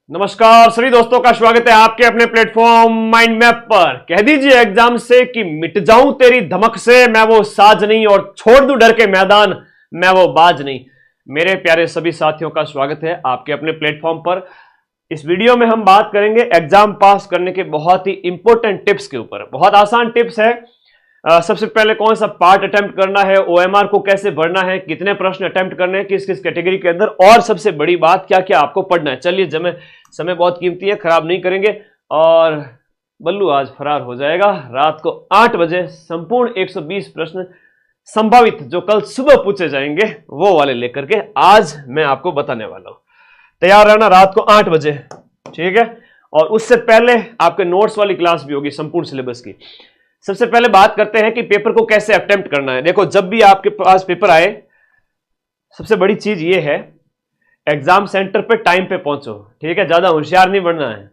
नमस्कार सभी दोस्तों का स्वागत है आपके अपने प्लेटफॉर्म माइंड मैप पर। कह दीजिए एग्जाम से कि मिट जाऊं तेरी धमक से, मैं वो साज नहीं और छोड़ दूं डर के मैदान, मैं वो बाज नहीं। मेरे प्यारे सभी साथियों का स्वागत है आपके अपने प्लेटफॉर्म पर। इस वीडियो में हम बात करेंगे एग्जाम पास करने के बहुत ही इंपॉर्टेंट टिप्स के ऊपर। बहुत आसान टिप्स है। सबसे पहले कौन सा पार्ट अटेम्प्ट करना है, ओएमआर को कैसे भरना है, कितने प्रश्न अटेम्प्ट करने हैं, किस किस कैटेगरी के अंदर, और सबसे बड़ी बात क्या क्या आपको पढ़ना है। चलिए समय बहुत कीमती है, खराब नहीं करेंगे। और बल्लू आज फरार हो जाएगा। रात को 8 बजे संपूर्ण 120 प्रश्न संभावित जो कल सुबह पूछे जाएंगे वो वाले लेकर के आज मैं आपको बताने वाला हूं। तैयार रहना रात को 8 बजे, ठीक है। और उससे पहले आपके नोट्स वाली क्लास भी होगी संपूर्ण सिलेबस की। सबसे पहले बात करते हैं कि पेपर को कैसे अटेम्प्ट करना है। देखो, जब भी आपके पास पेपर आए, सबसे बड़ी चीज ये है, एग्जाम सेंटर पे टाइम पे पहुंचो, ठीक है। ज्यादा होशियार नहीं बनना है।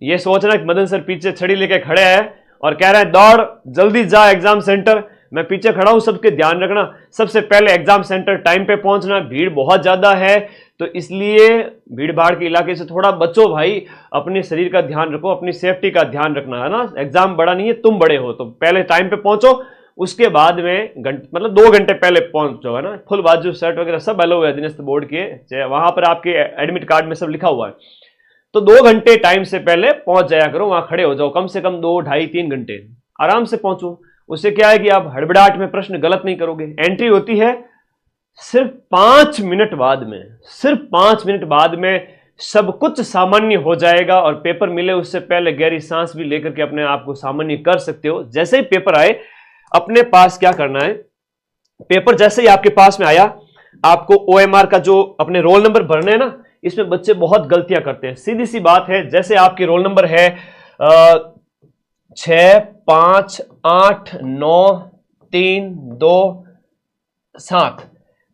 ये सोचना कि मदन सर पीछे छड़ी लेके खड़े हैं और कह रहे हैं दौड़ जल्दी जा एग्जाम सेंटर, मैं पीछे खड़ा हूं, सबके ध्यान रखना। सबसे पहले एग्जाम सेंटर टाइम पे पहुंचना। भीड़ बहुत ज्यादा है तो इसलिए भीड़ भाड़ के इलाके से थोड़ा बचो भाई। अपने शरीर का ध्यान रखो, अपनी सेफ्टी का ध्यान रखना है ना। एग्जाम बड़ा नहीं है, तुम बड़े हो, तो पहले टाइम पे पहुंचो। उसके बाद में मतलब 2 घंटे पहले पहुंचो, है ना। फुल बाजू शर्ट वगैरह सब अलाउ है दिनस्थ बोर्ड के, वहां पर आपके एडमिट कार्ड में सब लिखा हुआ है। तो 2 घंटे टाइम से पहले पहुंच जाया करो, वहां खड़े हो जाओ, कम से कम 2, ढाई, 3 घंटे आराम से पहुंचो। उससे क्या है कि आप हड़बड़ाहट में प्रश्न गलत नहीं करोगे। एंट्री होती है सिर्फ 5 मिनट बाद में, सिर्फ 5 मिनट बाद में सब कुछ सामान्य हो जाएगा। और पेपर मिले उससे पहले गहरी सांस भी लेकर के अपने आप को सामान्य कर सकते हो। जैसे ही पेपर आए अपने पास क्या करना है, पेपर जैसे ही आपके पास में आया, आपको ओएमआर का जो अपने रोल नंबर भरने हैं ना, इसमें बच्चे बहुत गलतियां करते हैं। सीधी सी बात है, जैसे आपके रोल नंबर है 6, 5, 8, 9, 3, 2, 7।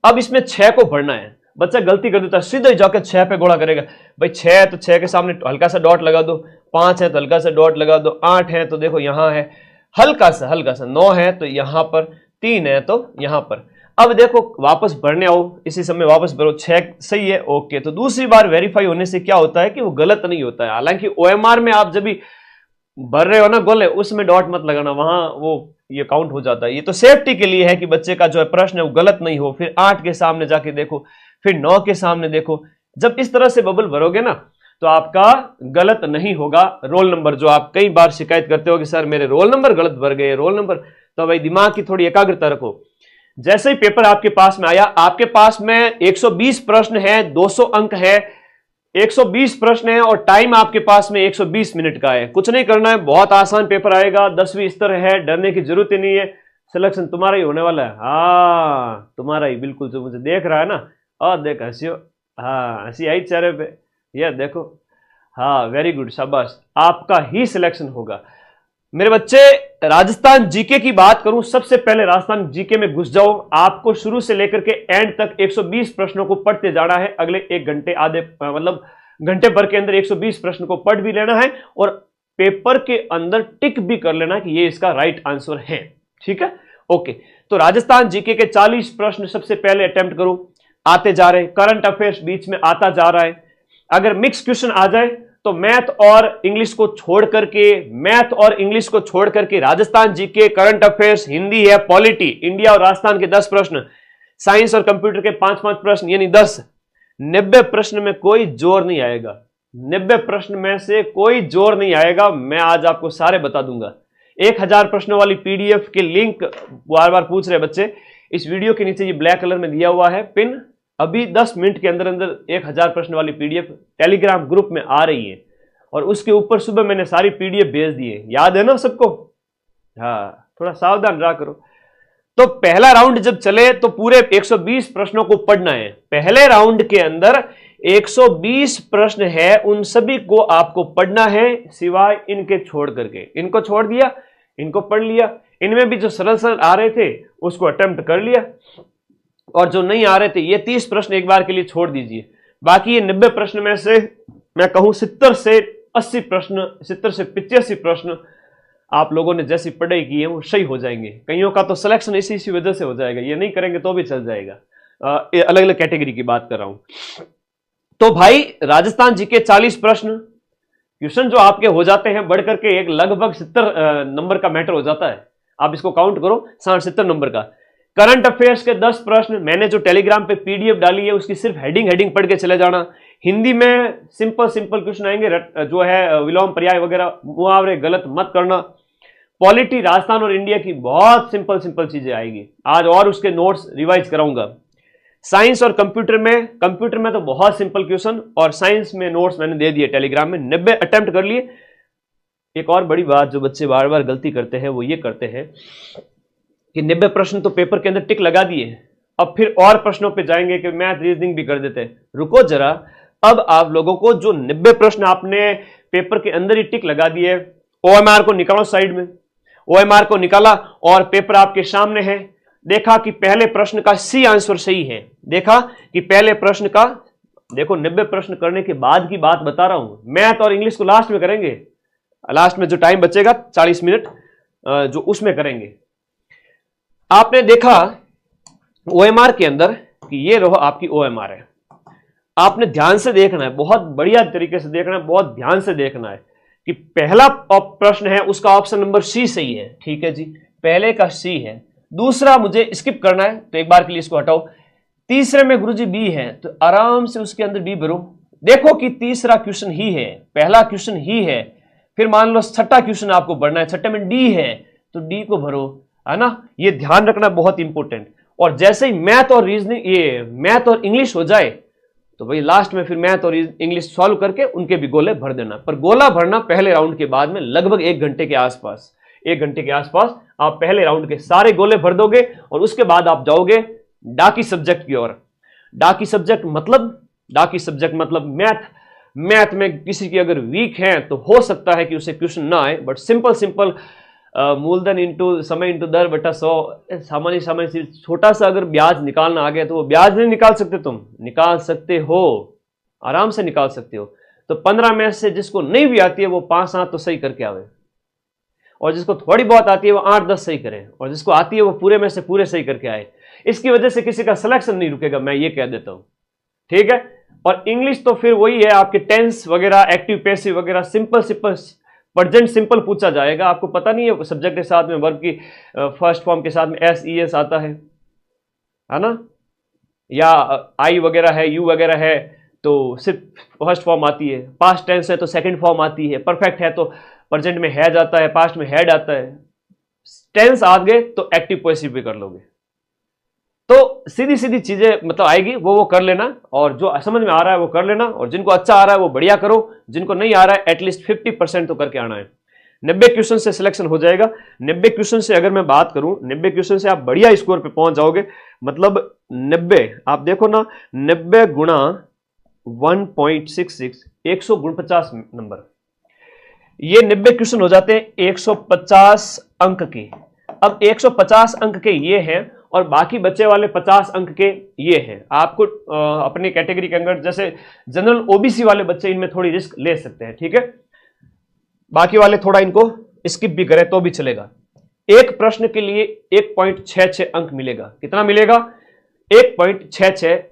अब इसमें 6 को भरना है। बच्चा गलती कर देता है, सीधा ही जाकर 6 पे घोड़ा करेगा। भाई 6 है तो 6 के सामने हल्का सा डॉट लगा दो, 5 है तो हल्का सा डॉट लगा दो, 8 है तो देखो यहां है हल्का सा, 9 है तो यहां पर, 3 है तो यहां पर। अब देखो वापस भरने आओ, इसी समय वापस भरो, 6 सही है, ओके। तो दूसरी बार वेरीफाई होने से क्या होता है कि वो गलत नहीं होता है। हालांकि ओएमआर में आप जब भी भर रहे हो ना गोले, उसमें डॉट मत लगाना, वहां वो ये काउंट हो जाता है। ये तो सेफ्टी के लिए है कि बच्चे का जो है प्रश्न है वो गलत नहीं हो। फिर 8 के सामने जाके देखो, फिर 9 के सामने देखो। जब इस तरह से बबल भरोगे ना तो आपका गलत नहीं होगा रोल नंबर। जो आप कई बार शिकायत करते हो कि सर मेरे रोल नंबर गलत भर गए, रोल नंबर, तो भाई दिमाग की थोड़ी एकाग्रता रखो। जैसे ही पेपर आपके पास में आया, आपके पास में 120 प्रश्न है, 200 अंक है, 120 प्रश्न है और टाइम आपके पास में 120 मिनट का है। कुछ नहीं करना है, बहुत आसान पेपर आएगा, 10वीं स्तर है, डरने की जरूरत ही नहीं है। सिलेक्शन तुम्हारा ही होने वाला है। हाँ तुम्हारा ही, बिल्कुल। जो मुझे देख रहा है ना, और देख हंसियो, हाँ हंसी आई चेहरे पे, यह देखो, हाँ वेरी गुड, शाबाश, आपका ही सिलेक्शन होगा। मेरे बच्चे, राजस्थान जीके की बात करूं, सबसे पहले राजस्थान जीके में घुस जाओ। आपको शुरू से लेकर के एंड तक 120 प्रश्नों को पढ़ते जाना है। अगले 1 घंटे, आधे मतलब घंटे भर के अंदर 120 प्रश्न को पढ़ भी लेना है और पेपर के अंदर टिक भी कर लेना कि ये इसका राइट आंसर है, ठीक है, ओके। तो राजस्थान जीके के 40 प्रश्न सबसे पहले अटेम्प्ट करो, आते जा रहे। करंट अफेयर्स बीच में आता जा रहा है। अगर मिक्स क्वेश्चन आ जाए तो मैथ और इंग्लिश को छोड़ करके Rajasthan GK, current affairs, Hindi है, पॉलिटी, इंडिया और राजस्थान के 10 प्रश्न, साइंस और कंप्यूटर के 5-5 प्रश्न, यानी 10। 90 प्रश्न में कोई जोर नहीं आएगा। 90 प्रश्न में से कोई जोर नहीं आएगा, मैं आज आपको सारे बता दूंगा। 1000 प्रश्नों वाली पीडीएफ के लिंक बार बार पूछ रहे बच्चे, इस वीडियो के नीचे ये ब्लैक कलर में दिया हुआ है पिन। अभी 10 मिनट के अंदर अंदर 1000 प्रश्न वाली पीडीएफ टेलीग्राम ग्रुप में आ रही है और उसके ऊपर सुबह मैंने सारी पीडीएफ भेज दी है। याद है ना सबको? हाँ, थोड़ा सावधान रहा करो। तो पहला राउंड जब चले तो पूरे 120 प्रश्नों को पढ़ना है। पहले राउंड के अंदर 120 प्रश्न है, उन सभी को आपको पढ़ना है, सिवाय इनके छोड़ करके। इनको छोड़ दिया, इनको पढ़ लिया। इनमें भी जो सरल सरल आ रहे थे उसको अटेम्प्ट कर लिया और जो नहीं आ रहे थे, ये 30 प्रश्न एक बार के लिए छोड़ दीजिए। बाकी ये 90 प्रश्न में से मैं कहूं 70 से 80 प्रश्न, 70 से 85 प्रश्न आप लोगों ने जैसी पढ़ाई की है वो सही हो जाएंगे। कईयों का तो सिलेक्शन इसी वजह से हो जाएगा, ये नहीं करेंगे तो भी चल जाएगा। अलग अलग कैटेगरी की बात कर रहा हूं। तो भाई राजस्थान जीके 40 प्रश्न क्वेश्चन जो आपके हो जाते हैं बढ़ करके एक लगभग 70 नंबर का मैटर हो जाता है। आप इसको काउंट करो, 60-70 नंबर का। करंट अफेयर्स के 10 प्रश्न मैंने जो टेलीग्राम पे पीडीएफ डाली है उसकी सिर्फ हेडिंग पढ़ के चले जाना। हिंदी में सिंपल क्वेश्चन आएंगे, जो है विलोम पर्याय वगैरह मुहावरे गलत मत करना। पॉलिटी राजस्थान और इंडिया की बहुत सिंपल चीजें आएगी आज, और उसके नोट्स रिवाइज कराऊंगा। साइंस और कंप्यूटर में तो बहुत सिंपल क्वेश्चन, और साइंस में नोट्स मैंने दे दिए टेलीग्राम में, 90 अटेम्प्ट कर लिए। एक और बड़ी बात जो बच्चे बार बार गलती करते हैं वो ये करते हैं कि 90 प्रश्न तो पेपर के अंदर टिक लगा दिए, अब फिर और प्रश्नों पे जाएंगे कि मैथ रीजनिंग भी कर देते हैं। रुको जरा, अब आप लोगों को जो 90 प्रश्न आपने पेपर के अंदर ही टिक लगा दिए, ओएमआर को निकालो साइड में। ओएमआर को निकाला और पेपर आपके सामने है। देखा कि पहले प्रश्न का सी आंसर सही है। देखा कि पहले प्रश्न का, देखो 90 प्रश्न करने के बाद की बात बता रहा हूं। मैथ और इंग्लिश को लास्ट में करेंगे, लास्ट में जो टाइम बचेगा 40 मिनट जो उसमें करेंगे। आपने देखा ओएमआर के अंदर कि ये रहो आपकी ओएमआर है। आपने ध्यान से देखना है, बहुत बढ़िया तरीके से देखना है, बहुत ध्यान से देखना है कि पहला प्रश्न है उसका ऑप्शन नंबर सी सही है। ठीक है जी, पहले का सी है। दूसरा मुझे स्किप करना है तो एक बार के लिए इसको हटाओ। तीसरे में गुरुजी बी है तो आराम से उसके अंदर बी भरो। देखो कि तीसरा क्वेश्चन ही है, पहला क्वेश्चन ही है। फिर मान लो छठा क्वेश्चन आपको भरना है, छठे में डी है तो डी को भरो, है ना। ये ध्यान रखना बहुत इंपॉर्टेंट। और जैसे ही मैथ और रीजनिंग, ये मैथ और इंग्लिश हो जाए तो भाई लास्ट में फिर मैथ और इंग्लिश सॉल्व करके उनके भी गोले भर देना। पर गोला भरना पहले राउंड के बाद में लगभग 1 घंटे के आसपास, 1 घंटे के आसपास आप पहले राउंड के सारे गोले भर दोगे और उसके बाद आप जाओगे डाकी सब्जेक्ट की ओर। डाकी सब्जेक्ट मतलब मैथ में किसी की अगर वीक है तो हो सकता है कि उसे क्वेश्चन ना आए, बट सिंपल मूलधन इंटू समय इंटू दर बटा 100, सामान्य छोटा सा अगर ब्याज निकालना आ गया तो वो ब्याज नहीं निकाल सकते, तुम निकाल सकते हो, आराम से निकाल सकते हो। तो 15 में से जिसको नहीं भी आती है वो 5-7 तो सही करके आवे, और जिसको थोड़ी बहुत आती है वो 8-10 सही करें, और जिसको आती है वो पूरे में से पूरे सही करके आए। इसकी वजह से किसी का सिलेक्शन नहीं रुकेगा, मैं ये कह देता हूं। ठीक है। और इंग्लिश तो फिर वही है, आपके टेंस वगैरह, एक्टिव पैसिव वगैरह, सिंपल प्रेजेंट सिंपल पूछा जाएगा। आपको पता नहीं है सब्जेक्ट के साथ में वर्ब की फर्स्ट फॉर्म के साथ में SES आता है ना, या आई वगैरह है, यू वगैरह है तो सिर्फ फर्स्ट फॉर्म आती है। पास्ट टेंस है तो सेकंड फॉर्म आती है। परफेक्ट है तो प्रेजेंट में हैज आता है, पास्ट में हैड आता है। टेंस आ गए तो एक्टिव पैसिव भी कर लोगे। तो सीधी चीजें मतलब आएगी, वो कर लेना, और जो समझ में आ रहा है वो कर लेना, और जिनको अच्छा आ रहा है वो बढ़िया करो, जिनको नहीं आ रहा है एटलीस्ट 50% तो करके आना है। 90 क्वेश्चन से सिलेक्शन हो जाएगा। 90 क्वेश्चन से अगर मैं बात करूं, 90 क्वेश्चन से आप बढ़िया स्कोर पे पहुंच जाओगे। मतलब 90 आप देखो ना, 90 गुणा 1.66, 149 नंबर। ये 90 क्वेश्चन हो जाते हैं 150 अंक के। अब 150 अंक के ये हैं और बाकी बच्चे वाले 50 अंक के ये हैं। आपको अपनी कैटेगरी के अंदर जैसे जनरल OBC वाले बच्चे इनमें थोड़ी रिस्क ले सकते हैं। ठीक है, बाकी वाले थोड़ा इनको स्किप भी करें तो भी चलेगा। एक प्रश्न के लिए 1.66 अंक मिलेगा। कितना मिलेगा? 1.66,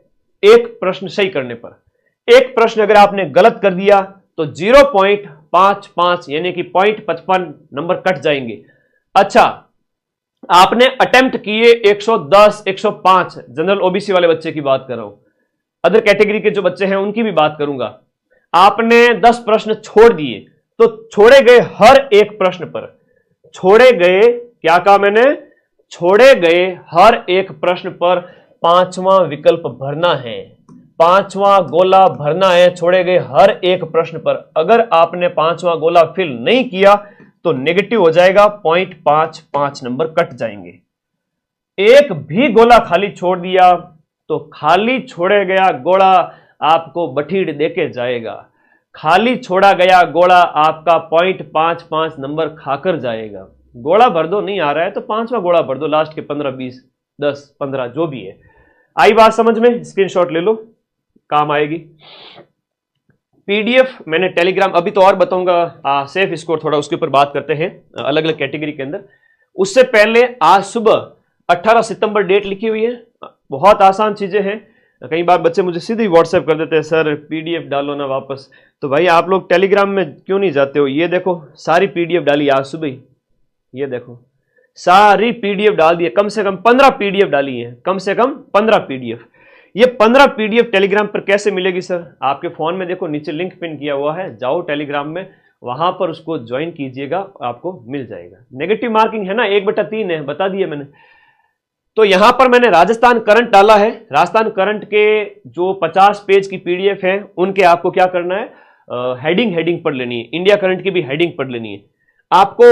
एक प्रश्न सही करने पर। एक प्रश्न अगर आपने गलत कर दिया तो 0.55 यानी कि 0.55 नंबर कट जाएंगे। अच्छा, आपने अटेम्प्ट किए 110, 105, जनरल OBC वाले बच्चे की बात कर रहा हूं, अदर कैटेगरी के जो बच्चे हैं उनकी भी बात करूंगा। आपने 10 प्रश्न छोड़ दिए तो छोड़े गए हर एक प्रश्न पर, छोड़े गए, क्या कहा मैंने, छोड़े गए हर एक प्रश्न पर 5वां विकल्प भरना है, 5वां गोला भरना है छोड़े गए हर एक प्रश्न पर। अगर आपने 5वां गोला फिल नहीं किया तो नेगेटिव हो जाएगा, 0.55 नंबर कट जाएंगे। एक भी गोला खाली छोड़ दिया तो खाली छोड़े गया गोला आपको बठीड़ देके जाएगा। खाली छोड़ा गया गोला आपका 0.55 नंबर खाकर जाएगा। गोला भर दो, नहीं आ रहा है तो 5वां गोला भर दो, लास्ट के 15, 20, 10, 15 जो भी है। आई बात समझ में? स्क्रीनशॉट ले लो, काम आएगी। PDF मैंने टेलीग्राम, अभी तो और बताऊंगा सेफ स्कोर, थोड़ा उसके ऊपर बात करते हैं अलग अलग कैटेगरी के अंदर। उससे पहले आज सुबह 18 सितंबर डेट लिखी हुई है, बहुत आसान चीजें हैं। कई बार बच्चे मुझे सीधे व्हाट्सएप कर देते हैं, सर पीडीएफ डालो ना वापस। तो भाई आप लोग टेलीग्राम में क्यों नहीं जाते हो? ये देखो सारी पीडीएफ डाली आज सुबह ही, ये देखो सारी पीडीएफ डाल दी है, कम से कम 15 पीडीएफ डाली है, कम से कम 15 पीडीएफ। ये 15 पीडीएफ टेलीग्राम पर कैसे मिलेगी सर? आपके फोन में देखो नीचे लिंक पिन किया हुआ है, जाओ टेलीग्राम में, वहां पर उसको ज्वाइन कीजिएगा, आपको मिल जाएगा। नेगेटिव मार्किंग है ना, 1/3 है, बता दिया मैंने। तो यहां पर मैंने राजस्थान करंट डाला है। राजस्थान करंट के जो 50 पेज की पीडीएफ है उनके आपको क्या करना है, हेडिंग पढ़ लेनी है। इंडिया करंट की भी हेडिंग पढ़ लेनी है। आपको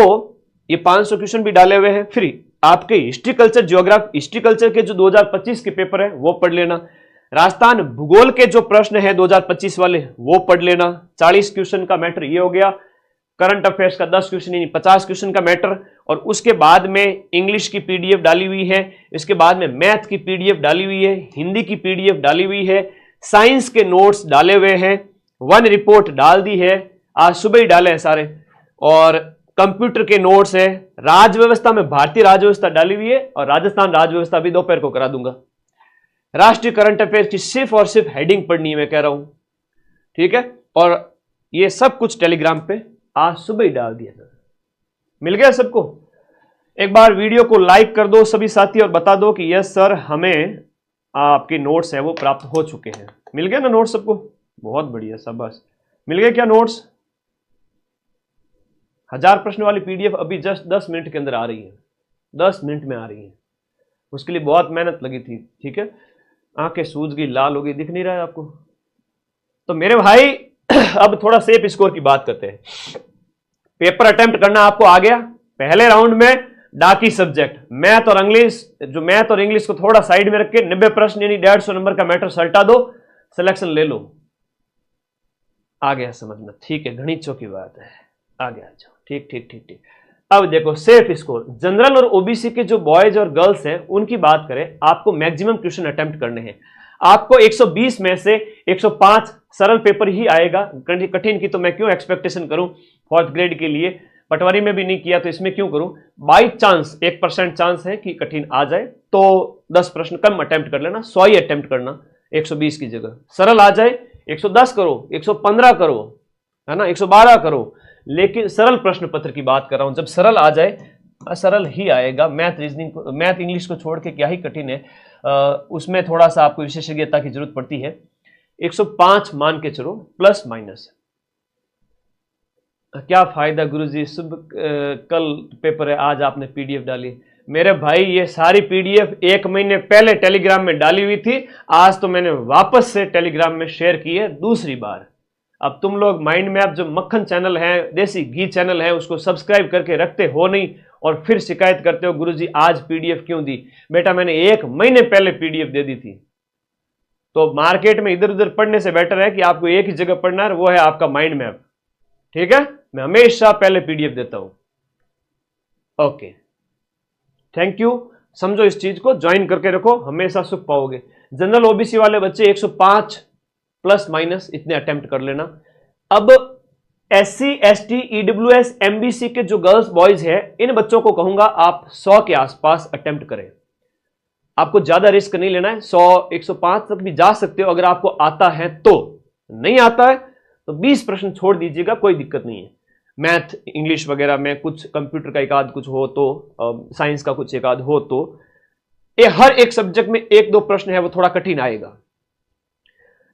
ये 500 क्वेश्चन भी डाले हुए हैं फ्री। आपके history culture geography, history culture के जो 2025 के पेपर है वो पढ़ लेना। राजस्थान भूगोल के जो प्रश्न है 2025 वाले वो पढ़ लेना। 40 क्वेश्चन का मैटर ये हो गया। करंट अफेयर्स का 10 क्वेश्चन यानी 50 क्वेश्चन का मैटर। और उसके बाद में इंग्लिश की पीडीएफ डाली हुई है, इसके बाद में मैथ की पीडीएफ डाली हुई है, हिंदी की पीडीएफ डाली हुई है, साइंस के नोट्स डाले हुए हैं, वन रिपोर्ट डाल दी है, आज सुबह ही डाले हैं सारे, और कंप्यूटर के नोट्स है। राज्य व्यवस्था में भारतीय राज्य व्यवस्था डाली हुई है और राजस्थान राज्य व्यवस्था भी दोपहर को करा दूंगा। राष्ट्रीय करंट अफेयर की सिर्फ और सिर्फ हेडिंग पढ़नी है, मैं कह रहा हूं, ठीक है। और ये सब कुछ टेलीग्राम पे आज सुबह ही डाल दिया था। मिल गया सबको? एक बार वीडियो को लाइक कर दो सभी साथी और बता दो कि यस सर हमें आपके नोट्स है वो प्राप्त हो चुके हैं। मिल गया ना नोट्स सबको? बहुत बढ़िया, शाबाश। मिल गए क्या नोट्स? 1000 प्रश्न वाली पीडीएफ अभी जस्ट 10 मिनट के अंदर आ रही है, 10 मिनट में आ रही है। उसके लिए बहुत मेहनत लगी थी, ठीक है। आंखें सूज गई, लाल हो गई, दिख नहीं रहा है आपको? तो मेरे भाई अब थोड़ा सेफ स्कोर की बात करते हैं। पेपर अटेम्प्ट करना आपको आ गया। पहले राउंड में डाकी सब्जेक्ट मैथ और इंग्लिश, जो मैथ और इंग्लिश को थोड़ा साइड में रख के 90 प्रश्न यानी 150 नंबर का मैटर सल्टा दो, सिलेक्शन ले लो। आ गया समझ में? ठीक है, गणितों की बात है, आ गया। ठीक ठीक ठीक ठीक। अब देखो सेफ स्कोर, जनरल और ओबीसी के जो बॉयज और गर्ल्स हैं उनकी बात करें, आपको मैक्सिमम क्वेश्चन अटेम्प्ट करने हैं। आपको 120 में से 105 सरल पेपर ही आएगा, कठिन की तो मैं क्यों एक्सपेक्टेशन करूं 4th ग्रेड के लिए। पटवारी में भी नहीं किया तो इसमें क्यों करूं। बाई चांस 1% चांस है कि कठिन आ जाए तो 10 प्रश्न कम अटेम्प्ट कर लेना, 100 ही अटेम्प्ट करना 120 की जगह। सरल आ जाए 110 करो, 115 करो, है ना, 112 करो। लेकिन सरल प्रश्न पत्र की बात कर रहा हूं, जब सरल आ जाए, सरल ही आएगा। मैथ रीजनिंग, मैथ इंग्लिश को छोड़ के क्या ही कठिन है, उसमें थोड़ा सा आपको विशेषज्ञता की जरूरत पड़ती है। 105 मान के चलो, प्लस माइनस। क्या फायदा गुरुजी, कल पेपर है, आज आपने पीडीएफ डाली। मेरे भाई ये सारी पीडीएफ 1 महीने पहले टेलीग्राम में डाली हुई थी, आज तो मैंने वापस से टेलीग्राम में शेयर की है दूसरी बार। अब तुम लोग माइंड मैप जो मक्खन चैनल है, देसी घी चैनल है, उसको सब्सक्राइब करके रखते हो नहीं और फिर शिकायत करते हो गुरुजी आज पीडीएफ क्यों दी। बेटा मैंने 1 महीने पहले पीडीएफ दे दी थी। तो मार्केट में इधर उधर पढ़ने से बेटर है कि आपको एक ही जगह पढ़ना है, वो है आपका माइंड मैप, ठीक है। मैं हमेशा पहले पीडीएफ देता हूं। Okay, thank you. समझो इस चीज को, ज्वाइन करके रखो, हमेशा सुख पाओगे। जनरल ओबीसी वाले बच्चे 105 प्लस माइनस इतने अटेम्प्ट कर लेना। अब SC ST EWS MBC के जो गर्ल्स बॉयज है, इन बच्चों को कहूंगा आप 100 के आसपास अटेम्प्ट करें। आपको ज्यादा रिस्क नहीं लेना है, 100 105 तक भी जा सकते हो अगर आपको आता है तो। नहीं आता है तो 20 प्रश्न छोड़ दीजिएगा, कोई दिक्कत नहीं है। मैथ इंग्लिश वगैरह में कुछ, कंप्यूटर का एक आध कुछ हो तो, साइंस का कुछ एक आध हो तो, ये हर एक सब्जेक्ट में 1-2 प्रश्न है वो थोड़ा कठिन आएगा।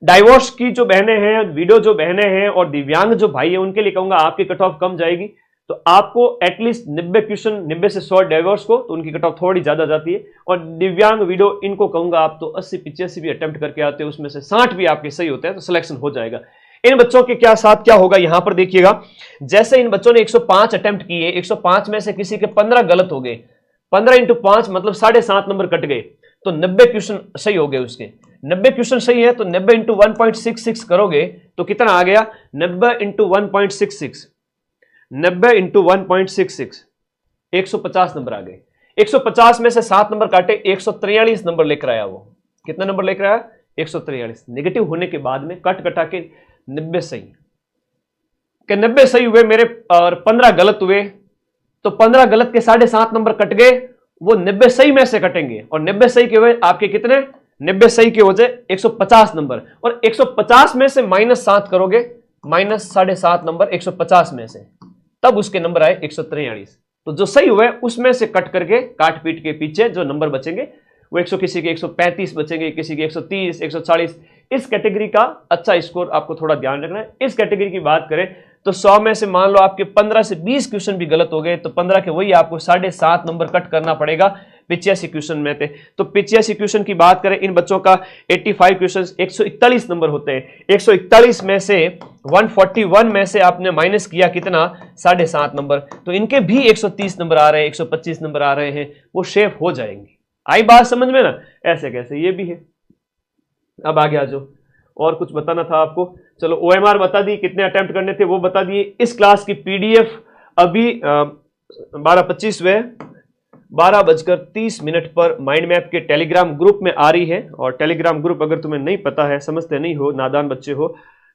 डाइवोर्स की जो बहनें हैं, वीडियो जो बहनें हैं और दिव्यांग जो भाई है, उनके लिए कहूंगा आपकी कट ऑफ कम जाएगी। तो आपको एटलीस्ट 90 क्वेश्चन, 90 से 100 डाइवोर्स को, तो उनकी कट ऑफ थोड़ी ज्यादा जाती है। और दिव्यांग वीडियो इनको कहूंगा आप तो 80-85 भी अटेम्प्ट करके आते हैं, उसमें से 60 भी आपके सही होते हैं तो सिलेक्शन हो जाएगा। इन बच्चों के क्या साथ क्या होगा यहां पर देखिएगा। जैसे इन बच्चों ने 105 अटेम्प्ट किए, 105 में से किसी के 15 गलत हो गए, 15 × 5 मतलब 7.5 नंबर कट गए, तो 90 क्वेश्चन सही हो गए उसके। 90 क्वेश्चन सही है तो 90 × 1.66 करोगे तो कितना आ गया, 90 × 1.66, 90 × 1.66, 150 नंबर आ गए। 150 में से 7 नंबर काटे, 143 नंबर लेकर आया वो। कितना नंबर लेकर आया? 143। नेगेटिव होने के बाद में कट कटा के 90 सही के 90 सही हुए मेरे, और 15 गलत हुए, तो 15 गलत के 7.5 नंबर कट गए, वो 90 सही में से कटेंगे और 90 सही के हुए आपके कितने, 90 सही के हो जाए 150 नंबर, और 150 में से -7 करोगे, -7.5 नंबर 150 में से, तब उसके नंबर आए 143। तो जो सही हुए उसमें से कट करके, काट पीट के पीछे जो नंबर बचेंगे वो 100, किसी के 135 बचेंगे, किसी के 130, 140। इस कैटेगरी का अच्छा स्कोर आपको थोड़ा ध्यान रखना है। इस कैटेगरी की बात करें तो 100 में से मान लो आपके 15 से 20 क्वेश्चन भी गलत हो गए तो 15 के वही आपको 7.5 नंबर कट करना पड़ेगा 85 क्वेश्चन में थे। तो 85 क्वेश्चन की बात करें, इन बच्चों का 85 क्वेश्चन 141 नंबर होते हैं। 141 में से 141 में से आपने माइनस किया कितना, 7.5 नंबर, तो इनके भी 130 नंबर आ रहे हैं, 125 नंबर आ रहे हैं, वो शेप हो जाएंगे। आई बात समझ में ना? ऐसे कैसे ये भी है। अब आगे आ जाओ, और कुछ बताना था आपको। चलो OMR बता दी, कितने अटेम्प्ट करने थे वो बता दिए। इस क्लास की PDF अभी 12:25 हुए, 12:30 पर माइंड मैप के टेलीग्राम ग्रुप में आ रही है। और टेलीग्राम ग्रुप अगर तुम्हें नहीं पता है, समझते नहीं हो, नादान बच्चे हो,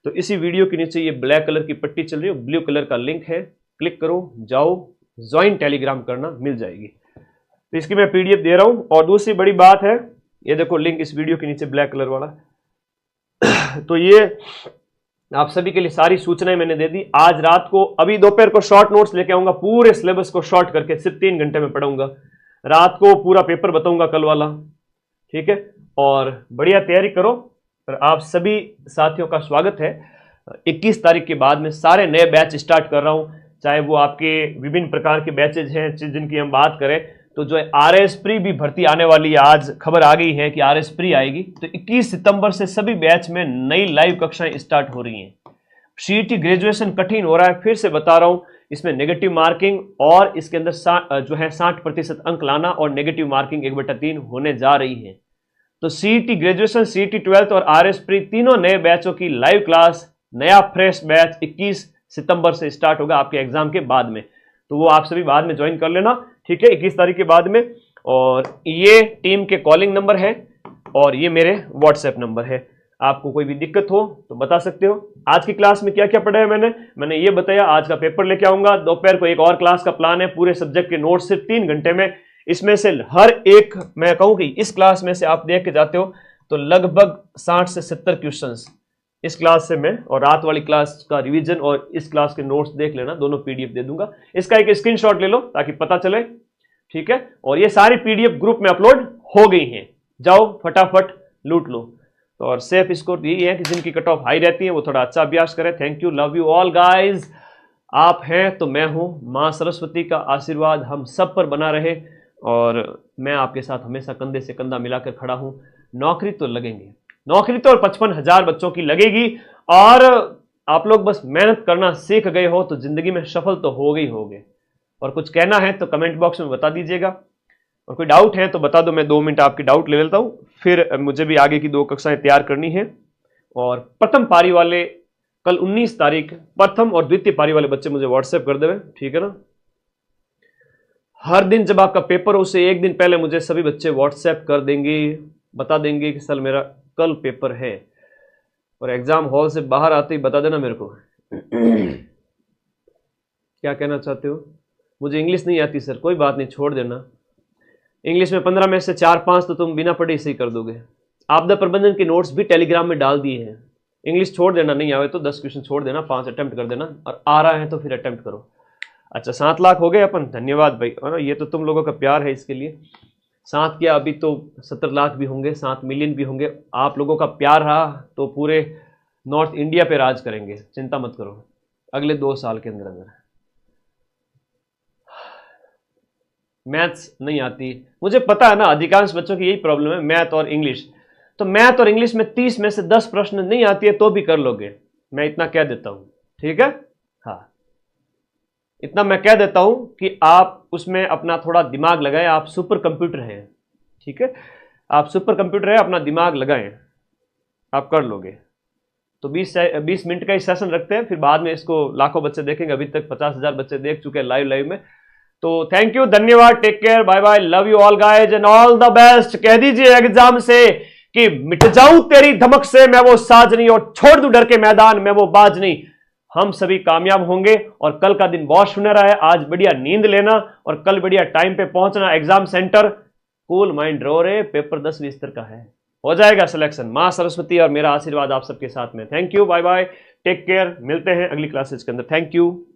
तो इसी वीडियो के नीचे ये ब्लैक कलर की पट्टी चल रही है, ब्लू कलर का लिंक है, क्लिक करो, जाओ, ज्वाइन टेलीग्राम करना, मिल जाएगी। तो इसकी मैं PDF दे रहा हूं। और दूसरी बड़ी बात है, ये देखो लिंक इस वीडियो के नीचे ब्लैक कलर वाला तो ये आप सभी के लिए सारी सूचनाएं मैंने दे दी। आज रात को, अभी दोपहर को शॉर्ट नोट्स लेके आऊंगा, पूरे सिलेबस को शॉर्ट करके सिर्फ 3 घंटे में पढ़ाऊंगा। रात को पूरा पेपर बताऊंगा कल वाला, ठीक है? और बढ़िया तैयारी करो। और आप सभी साथियों का स्वागत है। 21 तारीख के बाद में सारे नए बैच स्टार्ट कर रहा हूं, चाहे वो आपके विभिन्न प्रकार के बैचेज हैं जिनकी हम बात करें, तो जो है RS प्री भी भर्ती आने वाली है। आज खबर आ गई है कि RS प्री आएगी। तो 21 सितंबर से सभी बैच में नई लाइव कक्षाएं स्टार्ट हो रही हैं। CET ग्रेजुएशन कठिन हो रहा है, फिर से बता रहा हूं, इसमें नेगेटिव मार्किंग और इसके अंदर जो है 60% अंक लाना और नेगेटिव मार्किंग 1/3 होने जा रही है। तो CET ग्रेजुएशन, CET 12th और RS प्री तीनों नए बैचों की लाइव क्लास, नया फ्रेश बैच 21 सितंबर से स्टार्ट होगा आपके एग्जाम के बाद में। तो वो आप सभी बाद में ज्वाइन कर लेना, ठीक है, 21 तारीख के बाद में। और ये टीम के कॉलिंग नंबर है और ये मेरे व्हाट्सएप नंबर है। आपको कोई भी दिक्कत हो तो बता सकते हो। आज की क्लास में क्या क्या पढ़ाया मैंने ये बताया। आज का पेपर लेके आऊंगा, दोपहर को एक और क्लास का प्लान है, पूरे सब्जेक्ट के नोट्स सिर्फ 3 घंटे में। इसमें से हर एक, मैं कहूं कि इस क्लास में से आप देख के जाते हो तो लगभग 60 से 70 क्वेश्चंस इस क्लास से मैं, और रात वाली क्लास का रिवीजन और इस क्लास के नोट्स देख लेना, दोनों PDF दे दूंगा। इसका एक स्क्रीनशॉट ले लो ताकि पता चले, ठीक है? और ये सारी PDF ग्रुप में अपलोड हो गई हैं, जाओ फटाफट लूट लो। तो और सेफ स्कोर यही है कि जिनकी कट ऑफ हाई रहती है वो थोड़ा अच्छा अभ्यास करें। Thank you, love you all guys. आप हैं तो मैं हूं। मां सरस्वती का आशीर्वाद हम सब पर बना रहे और मैं आपके साथ हमेशा कंधे से कंधा मिलाकर खड़ा हूं। नौकरी तो लगेंगे, नौकरी तो 55,000 बच्चों की लगेगी। और आप लोग बस मेहनत करना सीख गए हो तो जिंदगी में सफल तो हो गई होगे। और कुछ कहना है तो कमेंट बॉक्स में बता दीजिएगा, और कोई डाउट है तो बता दो, मैं 2 मिनट आपकी डाउट ले लेता हूं। फिर मुझे भी आगे की 2 कक्षाएं तैयार करनी है। और प्रथम पारी वाले कल 19 तारीख, प्रथम और द्वितीय पारी वाले बच्चे मुझे व्हाट्सएप कर देवे, ठीक है ना? हर दिन जब आपका पेपर हो उससे 1 दिन पहले मुझे सभी बच्चे व्हाट्सएप कर देंगे, बता देंगे कि सर मेरा कल पेपर है। और एग्जाम हॉल से बाहर आते ही बता देना मेरे को क्या कहना चाहते हो। मुझे इंग्लिश नहीं आती सर, कोई बात नहीं, छोड़ देना। इंग्लिश में 15 में से 4-5 तो तुम बिना पढ़े सही कर दोगे। आपदा प्रबंधन के नोट्स भी टेलीग्राम में डाल दिए हैं। इंग्लिश छोड़ देना, नहीं आवे तो 10 क्वेश्चन छोड़ देना, 5 अटेम्प्ट कर देना, और आ रहा है तो फिर अटेम्प्ट करो। अच्छा 7 लाख हो गए अपन, धन्यवाद भाई। और ये तो तुम लोगों का प्यार है, इसके लिए 7 क्या, अभी तो 70 लाख भी होंगे, 7 मिलियन भी होंगे। आप लोगों का प्यार रहा तो पूरे नॉर्थ इंडिया पे राज करेंगे, चिंता मत करो, अगले 2 साल के अंदर अंदर। मैथ्स नहीं आती, मुझे पता है ना, अधिकांश बच्चों की यही प्रॉब्लम है, मैथ और इंग्लिश। तो मैथ और इंग्लिश में 30 में से 10 प्रश्न नहीं आती है तो भी कर लोगे, मैं इतना कह देता हूं, ठीक है? हाँ, इतना मैं कह देता हूं कि आप उसमें अपना थोड़ा दिमाग लगाएं। आप सुपर कंप्यूटर हैं, ठीक है? आप सुपर कंप्यूटर है, अपना दिमाग लगाएं, आप कर लोगे। तो 20 मिनट का ही सेशन रखते हैं, फिर बाद में इसको लाखों बच्चे देखेंगे। अभी तक 50,000 बच्चे देख चुके हैं लाइव में। तो थैंक यू, धन्यवाद, take care, bye bye, love you all guys and all the best. कह दीजिए एग्जाम से कि मिट जाऊं तेरी धमक से मैं वो साज नहीं, और छोड़ दूं डर के मैदान में वो बाज नहीं। हम सभी कामयाब होंगे। और कल का दिन बहुत सुनहरा है, आज बढ़िया नींद लेना और कल बढ़िया टाइम पे पहुंचना एग्जाम सेंटर। कूल माइंड रहो रे, पेपर 10-20 का है। हो जाएगा सिलेक्शन। मां सरस्वती और मेरा आशीर्वाद आप सबके साथ में। Thank you, bye bye, take care, मिलते हैं अगली क्लासेज के अंदर। Thank you.